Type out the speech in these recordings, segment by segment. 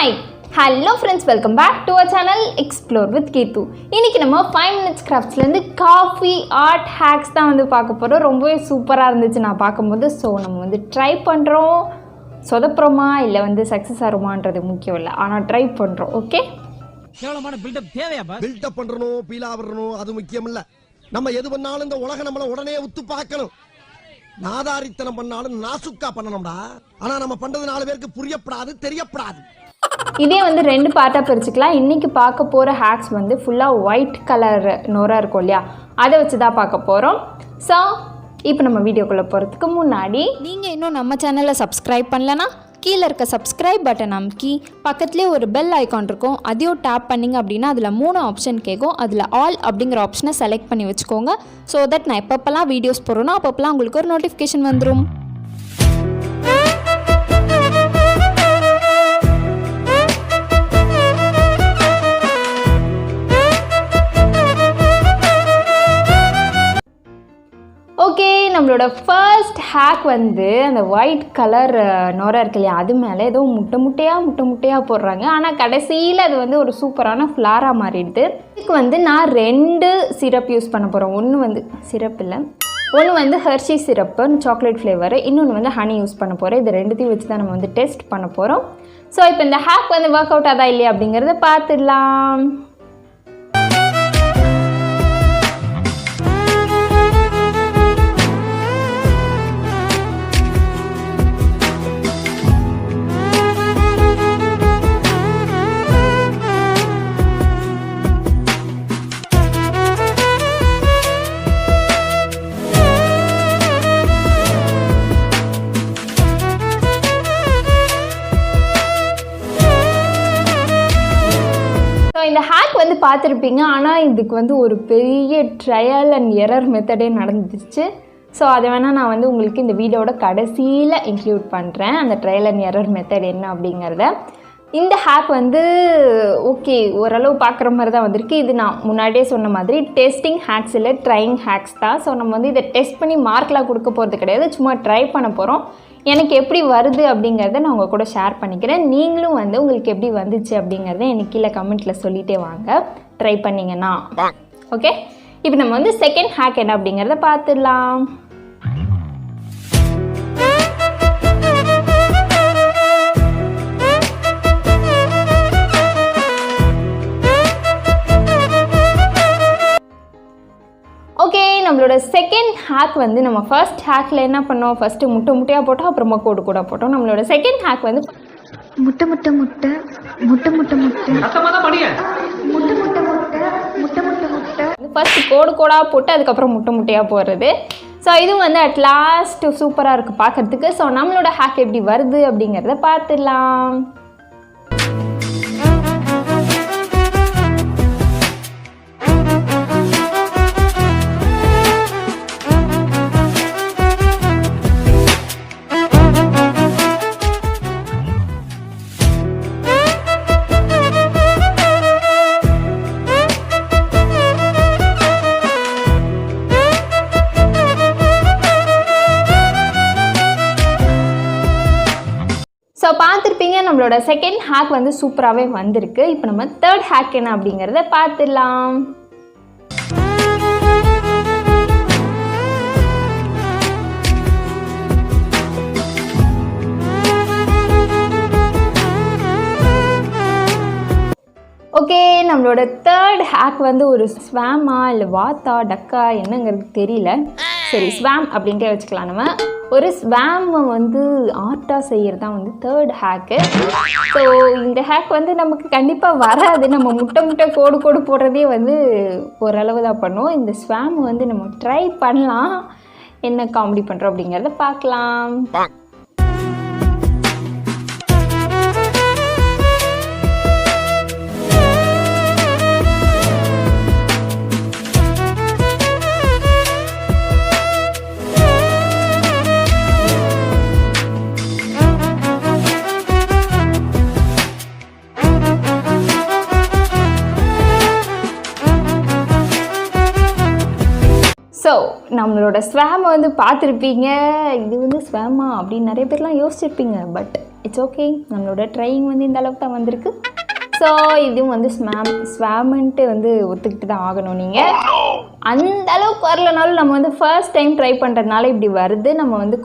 Hi! Hello friends, welcome back to our channel Explore with Keerthu. இன்னைக்கு நம்ம 5 minutes crafts ல இருந்து coffee art hacks தான் வந்து பார்க்க போறோம். ரொம்பவே சூப்பரா இருந்துச்சு நான் பாக்கும்போது. சோ நம்ம வந்து ட்ரை பண்றோம். சொதப்புறோமா இல்ல வந்து சக்சஸ் ஆகுமான்றது முக்கியம் இல்ல. ஆனா ட்ரை பண்றோம். ஓகே? கேவலமான பில்ட் அப் தேவையா பாஸ்? பில்ட் அப் பண்றணும், பீலா வரணும் அது முக்கியம் இல்ல. நம்ம எது பண்ணாலும் இந்த உலகம் நம்மள உடனே உத்து பார்க்கணும். நாதாரித்தனம் பண்ணாலும் நாசுக்கா பண்ணணும்டா. ஆனா நம்ம பண்றது 4 பேருக்கு புரியப்படாது, தெரியப்படாது. இதே வந்து ரெண்டு பார்ட்டா பிரிச்சுக்கலாம். இன்னைக்கு பார்க்க போற ஹேக்ஸ் வந்து ஃபுல்லா ஒயிட் கலர் நோரா இருக்கும் இல்லையா, அதை வச்சு தான் பார்க்க போறோம். ஸோ இப்போ நம்ம வீடியோக்குள்ள போறதுக்கு முன்னாடி நீங்க இன்னும் நம்ம சேனலை சப்ஸ்கிரைப் பண்ணலனா கீழே இருக்க சப்ஸ்கிரைப் பட்டன் அமுக்கி பக்கத்துலேயே ஒரு பெல் ஐக்கான் இருக்கும், அதையும் டேப் பண்ணிங்க அப்படின்னா அதில் 3 ஆப்ஷன் கேட்கும். அதில் ஆல் அப்படிங்கிற ஆப்ஷனை செலக்ட் பண்ணி வச்சுக்கோங்க. ஸோ தட் நான் எப்பப்பெல்லாம் வீடியோஸ் போடுறேனோ அப்பப்பெல்லாம் உங்களுக்கு ஒரு நோட்டிஃபிகேஷன் வந்துடும். ஓகே, நம்மளோட ஃபர்ஸ்ட் ஹேக் வந்து அந்த ஒயிட் கலர் நோரா இருக்கு இல்லையா, அது மேலே ஏதோ முட்டை முட்டையாக போடுறாங்க. ஆனால் கடைசியில் அது வந்து ஒரு சூப்பரான ஃப்ளாராக மாறிடுது. இதுக்கு வந்து நான் 2 சிரப் யூஸ் பண்ண போகிறோம். ஒன்று வந்து சிரப் இல்லை, ஒன்று வந்து ஹெர்ஷி சிரப்பு சாக்லேட் ஃப்ளேவர், இன்னொன்று வந்து ஹனி யூஸ் பண்ண போகிறேன். இது ரெண்டுத்தையும் வச்சு தான் நம்ம வந்து டெஸ்ட் பண்ண போகிறோம். ஸோ இப்போ இந்த ஹேக் வந்து ஒர்க் அவுட் ஆதா இல்லையா அப்படிங்கிறத பார்த்துடலாம். இந்த ஹேக் வந்து பார்த்துருப்பீங்க, ஆனால் இதுக்கு வந்து ஒரு பெரிய ட்ரையல் அண்ட் எரர் மெத்தடே நடந்துச்சு. ஸோ அதை வேணால் நான் வந்து உங்களுக்கு இந்த வீடியோட கடைசியில் இன்க்ளூட் பண்ணுறேன், அந்த ட்ரையல் அண்ட் எரர் மெத்தட் என்ன அப்படிங்கிறத. இந்த ஹேக் வந்து ஓகே ஓரளவு பார்க்குற மாதிரி தான் வந்திருக்கு. இது நான் முன்னாடியே சொன்ன மாதிரி டெஸ்டிங் ஹேக்ஸ் இல்லை, ட்ரையிங் ஹேக்ஸ் தான். ஸோ நம்ம வந்து இதை டெஸ்ட் பண்ணி மார்க்லாம் கொடுக்க போகிறது கிடையாது, சும்மா ட்ரை பண்ண போகிறோம். எனக்கு எப்படி வருது அப்படிங்கிறத நான் உங்கள் கூட ஷேர் பண்ணிக்கிறேன். நீங்களும் வந்து உங்களுக்கு எப்படி வந்துச்சு அப்படிங்கிறத எனக்கு கீழே கமெண்ட்டில் சொல்லிகிட்டே வாங்க ட்ரை பண்ணிங்கன்னா. ஓகே, இப்போ நம்ம வந்து செகண்ட் ஹேக் என்ன அப்படிங்கிறத பார்த்துடலாம். ஓகே, நம்மளோட செகண்ட் ஹேக் வந்து நம்ம ஃபர்ஸ்ட் ஹேக்கில் என்ன பண்ணோம், ஃபஸ்ட்டு முட்டையாக போட்டோம், அப்புறமா கோடு போட்டோம். நம்மளோட செகண்ட் ஹேக் வந்து முட்டை ஃபர்ஸ்ட் கோடாக போட்டு அதுக்கப்புறம் முட்டையாக போடுறது. ஸோ இதுவும் வந்து அட் லாஸ்ட் சூப்பராக இருக்குது பார்க்குறதுக்கு. ஸோ நம்மளோட ஹேக் எப்படி வருது அப்படிங்கிறத பார்த்துடலாம். ஸோ பார்த்துருப்பீங்க, நம்மளோட செகண்ட் ஹேக் வந்து சூப்பராகவே வந்திருக்கு. இப்போ நம்ம தேர்ட் ஹேக் என்ன அப்படிங்கிறத பார்த்துடலாம். ஓகே, நம்மளோட தேர்ட் ஹேக் வந்து ஒரு ஸ்வாமா இல்லை வாத்தா டக்கா என்னங்கிறது தெரியல, சரி ஸ்வாம் அப்படின்ட்டே வச்சுக்கலாம். நம்ம ஒரு ஸ்வாமை வந்து ஆர்ட்டாக செய்கிறது தான் வந்து தேர்ட் ஹேக்கு. ஸோ இந்த ஹேக் வந்து நமக்கு கண்டிப்பாக வராது. நம்ம முட்டை கோடு போடுறதே வந்து ஓரளவு தான் பண்ணுவோம். இந்த ஸ்வாம் வந்து நம்ம ட்ரை பண்ணலாம், என்ன காமெடி பண்ணுறோம் அப்படிங்கிறத பார்க்கலாம். ஸோ நம்மளோட ஸ்வாமை வந்து பார்த்துருப்பீங்க. இது வந்து ஸ்வாமா அப்படின்னு நிறைய பேர்லாம் யோசிச்சிருப்பீங்க. பட் இட்ஸ் ஓகே, நம்மளோட ட்ரையிங் வந்து இந்த அளவுக்கு தான் வந்திருக்கு. ஸோ இதுவும் வந்து ஸ்வாமன்ட்டு வந்து ஒத்துக்கிட்டு தான் ஆகணும். நீங்கள் அந்த அளவுக்கு வரலனாலும் நம்ம வந்து ஃபர்ஸ்ட் டைம் ட்ரை பண்ணுறதுனால இப்படி வருது. நம்ம வந்து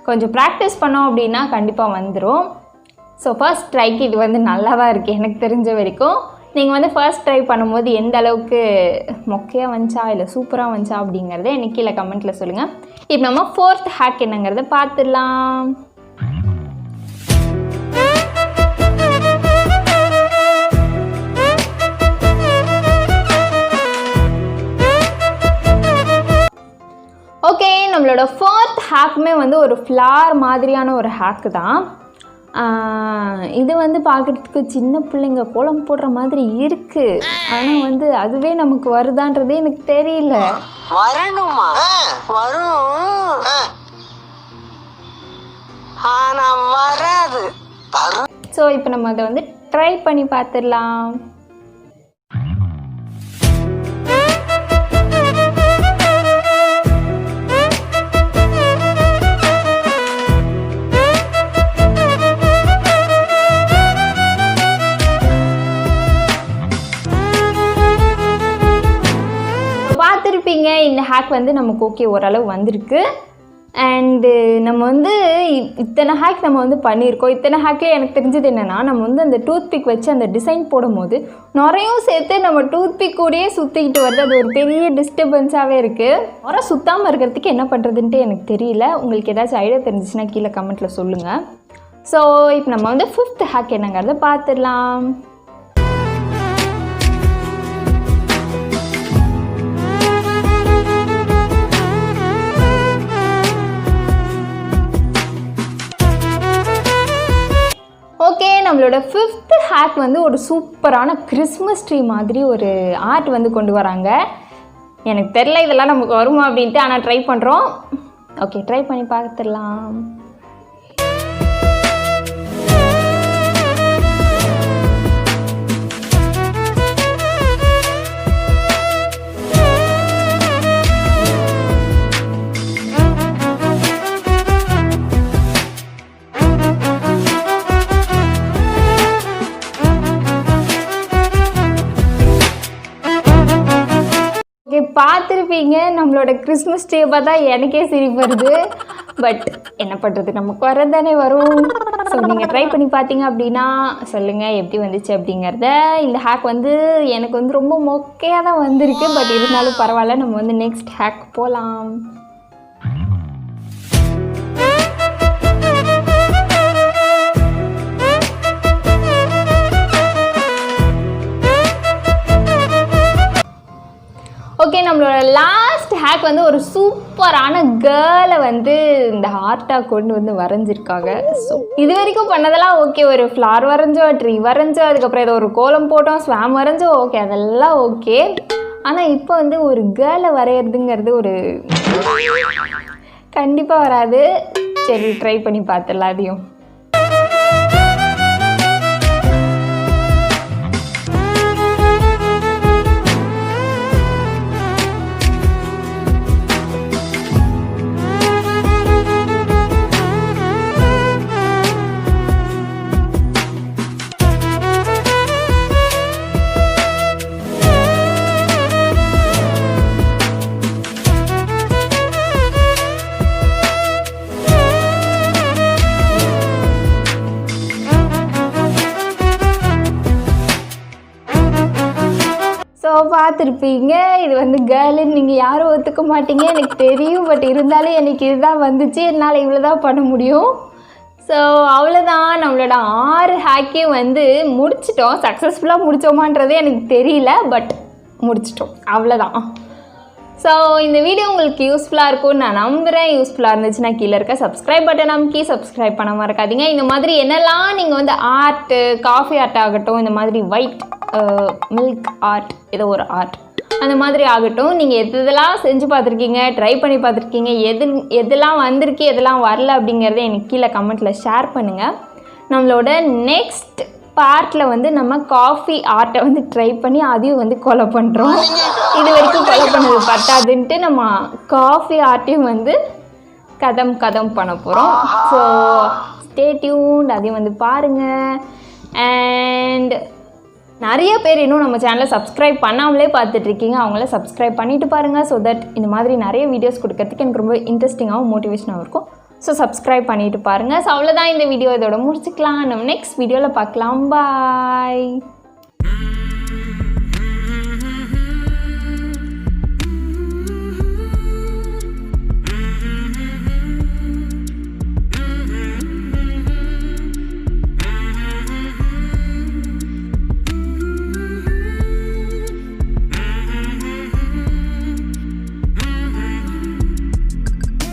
கொஞ்சம் ப்ராக்டிஸ் பண்ணோம் அப்படின்னா கண்டிப்பாக வந்துடும். ஸோ ஃபர்ஸ்ட் ட்ரைக்கு இது வந்து நல்லா தான் இருக்குது எனக்கு தெரிஞ்ச வரைக்கும். நீங்கள் வந்து ஃபர்ஸ்ட் ட்ரை பண்ணும்போது எந்த அளவுக்கு மொக்கையாக வந்துச்சா இல்லை சூப்பராக வந்துச்சா அப்படிங்கிறத எனக்கு கீழே கமெண்ட்டில் சொல்லுங்கள். இப்போ நம்ம 4th ஹேக் என்னங்கிறத பார்த்துடலாம். ஓகே, நம்மளோட 4th ஹேக்குமே வந்து ஒரு ஃப்ளார் மாதிரியான ஒரு ஹேக்கு தான். இது வந்து பார்க்குறதுக்கு சின்ன பிள்ளைங்க கோலம் போடுற மாதிரி இருக்குது. ஆனால் வந்து அதுவே நமக்கு வருதான்றதே எனக்கு தெரியல. வரணுமா? வரும், ஆனால் வராது. ஸோ இப்போ நம்ம அதை வந்து ட்ரை பண்ணி பார்த்துடலாம். இந்த ஹேக் வந்து நமக்கு ஓகே ஓரளவு வந்திருக்கு. அண்டு நம்ம வந்து இத்தனை ஹேக் நம்ம வந்து பண்ணியிருக்கோம். இத்தனை ஹேக்லேயே எனக்கு தெரிஞ்சது என்னென்னா, நம்ம வந்து அந்த டூத்பிக் வச்சு அந்த டிசைன் போடும்போது நிறையும் சேர்த்து நம்ம டூத்பிக் கூடயே சுற்றிக்கிட்டு வருது. அது ஒரு பெரிய டிஸ்டர்பன்ஸாகவே இருக்குது. நிறைய சுத்தாமல் இருக்கிறதுக்கு என்ன பண்ணுறதுன்ட்டு எனக்கு தெரியல. உங்களுக்கு ஏதாச்சும் ஐடியா தெரிஞ்சிச்சுன்னா கீழே கமெண்ட்டில் சொல்லுங்கள். ஸோ இப்போ நம்ம வந்து 5th ஹேக் என்னங்கிறத பார்த்துடலாம். ஓகே, நம்மளோட 5th ஹேக் வந்து ஒரு சூப்பரான கிறிஸ்மஸ் ட்ரீ மாதிரி ஒரு ஆர்ட் வந்து கொண்டு வராங்க. எனக்கு தெரில இதெல்லாம் நமக்கு வருமா அப்படின்ட்டு, ஆனால் ட்ரை பண்ணுறோம். ஓகே, ட்ரை பண்ணி பார்த்துடலாம். பார்த்துருப்பீங்க, நம்மளோட கிறிஸ்மஸ் டே பார்த்தா எனக்கே சிரிப்பு வருது. பட் என்ன பண்ணுறது, நமக்கு வரதானே வரும். ஸோ நீங்கள் ட்ரை பண்ணி பார்த்தீங்க அப்படின்னா சொல்லுங்கள் எப்படி வந்துச்சு அப்படிங்கிறத. இந்த ஹேக் வந்து எனக்கு வந்து ரொம்ப மொக்கையாக தான் வந்திருக்கு. பட் இருந்தாலும் பரவாயில்ல, நம்ம வந்து நெக்ஸ்ட் ஹேக் போகலாம். ஓகே, நம்மளோட லாஸ்ட் ஹேக் வந்து ஒரு சூப்பரான கேர்ளை வந்து இந்த ஆர்ட்டாக கொண்டு வந்து வரைஞ்சிருக்காங்க. ஸோ இது வரைக்கும் பண்ணதெல்லாம் ஓகே, ஒரு ஃப்ளார் வரைஞ்சோம், ட்ரீ வரைஞ்சோம், அதுக்கப்புறம் ஏதோ ஒரு கோலம் போட்டோம், ஸ்வாம் வரைஞ்சோம், ஓகே அதெல்லாம் ஓகே. ஆனால் இப்போ வந்து ஒரு கேர்ளை வரைகிறதுங்கிறது ஒரு கண்டிப்பாக வராது. சரி, ட்ரை பண்ணி பார்த்துடலாம் அதையும். பார்த்துருப்பீங்க, இது வந்து கேர்ளுன்னு நீங்கள் யாரும் ஒத்துக்க மாட்டீங்க எனக்கு தெரியும். பட் இருந்தாலும் எனக்கு இதுதான் வந்துச்சு, என்னால் இவ்வளோ தான் பண்ண முடியும். ஸோ அவ்வளோதான், நம்மளோட 6 ஹேக்கையும் வந்து முடிச்சிட்டோம். சக்ஸஸ்ஃபுல்லாக முடித்தோமான்றதே எனக்கு தெரியல, பட் முடிச்சிட்டோம், அவ்வளோதான். ஸோ இந்த வீடியோ உங்களுக்கு யூஸ்ஃபுல்லாக இருக்கும்னு நான் நம்புகிறேன். யூஸ்ஃபுல்லாக இருந்துச்சுன்னா கீழே இருக்க சப்ஸ்கிரைப் பட்டன் அமைக்கி சப்ஸ்கிரைப் பண்ண மறக்காதீங்க. இந்த மாதிரி என்னெல்லாம் நீங்கள் வந்து ஆர்ட்டு, காஃபி ஆர்ட் ஆகட்டும், இந்த மாதிரி ஒயிட் மில்க் ஆர்ட், ஏதோ ஒரு ஆர்ட் அந்த மாதிரி ஆகட்டும், நீங்கள் எதெல்லாம் செஞ்சு பார்த்துருக்கீங்க, ட்ரை பண்ணி பார்த்துருக்கீங்க, எதெல்லாம் வந்திருக்கு, எதெல்லாம் வரல அப்படிங்கிறத எனக்கு கீழே கமெண்ட்டில் ஷேர் பண்ணுங்கள். நம்மளோட நெக்ஸ்ட் பார்ட்டில் வந்து நம்ம காஃபி ஆர்ட்டை வந்து ட்ரை பண்ணி அதையும் வந்து கொலை பண்ணுறோம். இது வரைக்கும் ஃபாலோ பண்ணது பத்தாதுன்ட்டு நம்ம காஃபி ஆர்ட்டையும் வந்து கதம் பண்ண போகிறோம். ஸோ ஸ்டே டியூன்ட், அதையும் வந்து பாருங்கள். அண்ட் நிறைய பேர் இன்னும் நம்ம சேனலை சப்ஸ்கிரைப் பண்ணாமலே பார்த்துட்ருக்கீங்க. அவங்கள சப்ஸ்கிரைப் பண்ணிவிட்டு பாருங்கள். ஸோ தட் இந்த மாதிரி நிறைய வீடியோஸ் கொடுக்கறதுக்கு எனக்கு ரொம்ப இன்ட்ரெஸ்டிங்காகவும் மோட்டிவேஷனாகவும் இருக்கும். ஸோ சப்ஸ்கிரைப் பண்ணிவிட்டு பாருங்கள். ஸோ அவ்வளோதான், இந்த வீடியோ இதோட முடிச்சுக்கலாம். நம்ம நெக்ஸ்ட் வீடியோவில் பார்க்கலாம். பாய்.